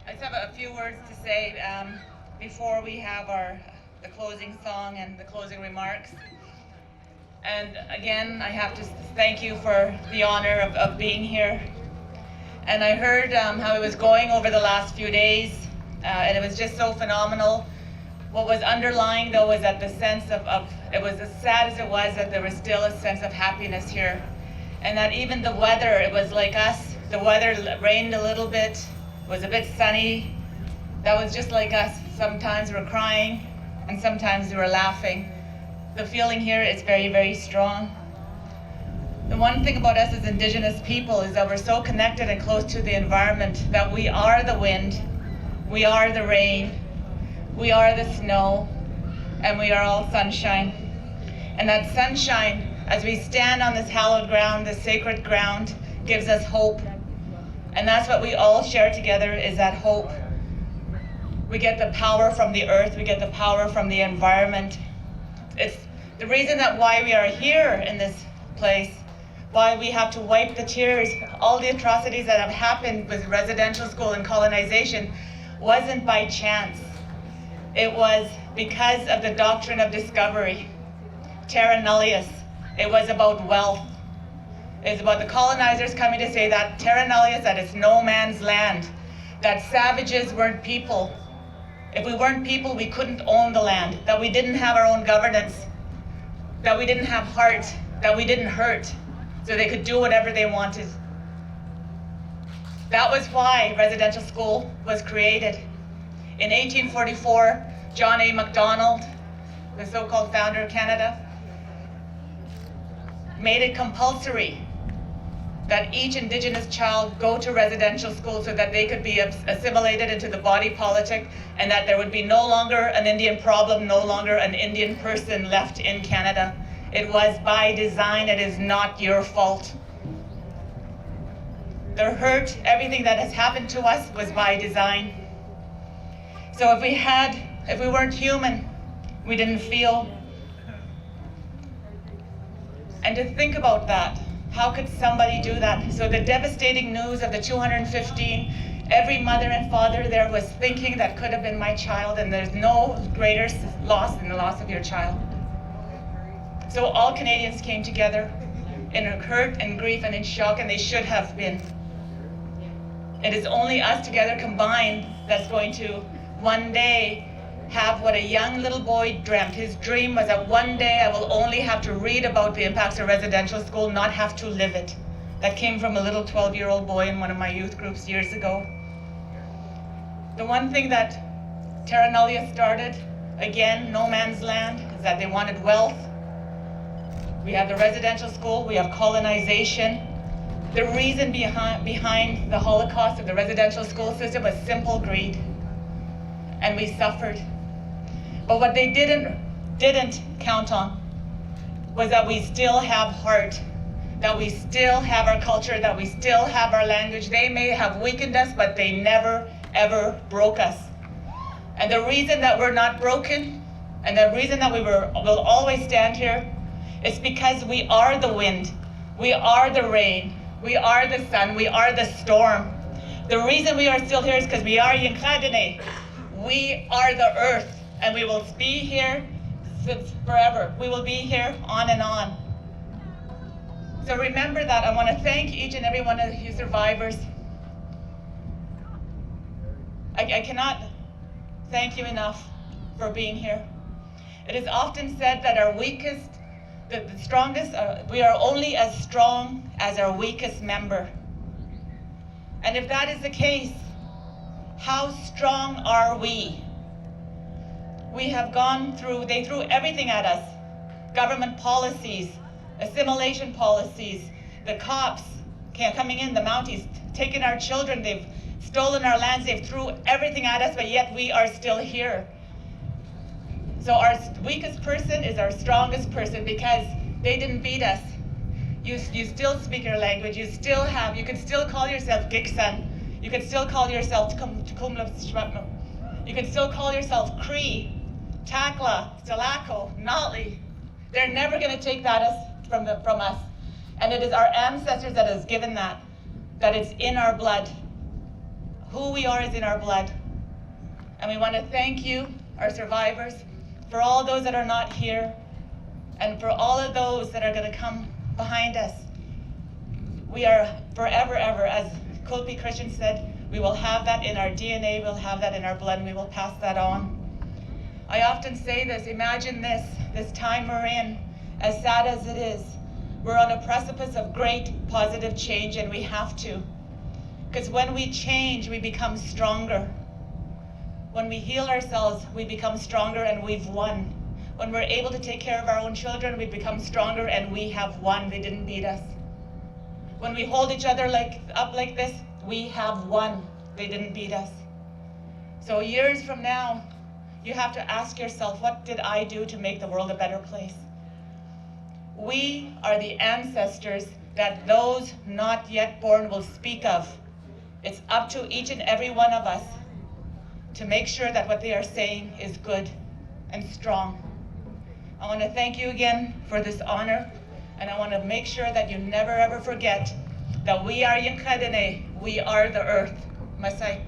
I just have a few words to say before we have the closing song and the closing remarks. And again, I have to thank you for the honor of being here. And I heard how it was going over the last few days, and it was just so phenomenal. What was underlying, though, was that the sense of it was as sad as it was, that there was still a sense of happiness here. And that even the weather, it was like us. The weather rained a little bit, it was a bit sunny. That was just like us. Sometimes we're crying, and sometimes we're laughing. The feeling here is very, very strong. The one thing about us as Indigenous people is that we're so connected and close to the environment that we are the wind, we are the rain, we are the snow, and we are all sunshine. And that sunshine, as we stand on this hallowed ground, this sacred ground, gives us hope. And that's what we all share together, is that hope. We get the power from the earth, we get the power from the environment. It's the reason that why we are here in this place, why we have to wipe the tears, all the atrocities that have happened with residential school and colonization, wasn't by chance. It was because of the doctrine of discovery, terra nullius. It was about wealth. It's about the colonizers coming to say that terra nullius, that it's no man's land, that savages weren't people. If we weren't people, we couldn't own the land, that we didn't have our own governance, that we didn't have heart, that we didn't hurt, so they could do whatever they wanted. That was why residential school was created. In 1844, John A. Macdonald, the so-called founder of Canada, made it compulsory that each Indigenous child go to residential school so that they could be assimilated into the body politic, and that there would be no longer an Indian problem, no longer an Indian person left in Canada. It was by design. It is not your fault. The hurt, everything that has happened to us was by design. So if we weren't human, we didn't feel. And to think about that, how could somebody do that? So the devastating news of the 215, every mother and father there was thinking that could have been my child, and there's no greater loss than the loss of your child. So all Canadians came together in hurt and grief and in shock, and they should have been. It is only us together combined that's going to one day have what a young little boy dreamt. His dream was that one day I will only have to read about the impacts of residential school, not have to live it. That came from a little 12-year-old boy in one of my youth groups years ago. The one thing that Terra Nullius started, again, no man's land, is that they wanted wealth. We have the residential school, we have colonization. The reason behind the Holocaust of the residential school system was simple greed. And we suffered. But what they didn't count on was that we still have heart, that we still have our culture, that we still have our language. They may have weakened us, but they never, ever broke us. And the reason that we're not broken, and the reason that will always stand here, is because we are the wind, we are the rain, we are the sun, we are the storm. The reason we are still here is because we are Yinkadene. We are the earth, and we will be here forever. We will be here on and on. So remember that. I want to thank each and every one of you survivors. I cannot thank you enough for being here. It is often said that our weakest, the strongest, we are only as strong as our weakest member. And if that is the case, how strong are we? We have gone through, they threw everything at us. Government policies, assimilation policies, the cops coming in, the Mounties, taking our children, they've stolen our lands, they've threw everything at us, but yet we are still here. So our weakest person is our strongest person because they didn't beat us. You still speak your language, you can still call yourself Giksan. You can still call yourself Tkumla. You can still call yourself Cree, Takla, Stalako, Nali. They're never going to take that from us. And it is our ancestors that has given that it's in our blood. Who we are is in our blood. And we want to thank you, our survivors, for all those that are not here, and for all of those that are going to come behind us. We are forever, ever, as Kulpi Christian said, we will have that in our DNA, we'll have that in our blood, and we will pass that on. I often say this, imagine this time we're in, as sad as it is, we're on a precipice of great positive change, and we have to. Because when we change, we become stronger. When we heal ourselves, we become stronger, and we've won. When we're able to take care of our own children, we become stronger, and we have won. They didn't beat us. When we hold each other up like this, we have won. They didn't beat us. So years from now, you have to ask yourself, what did I do to make the world a better place? We are the ancestors that those not yet born will speak of. It's up to each and every one of us to make sure that what they are saying is good and strong. I want to thank you again for this honor, and I want to make sure that you never ever forget that we are Yinkadene, we are the earth. Masai.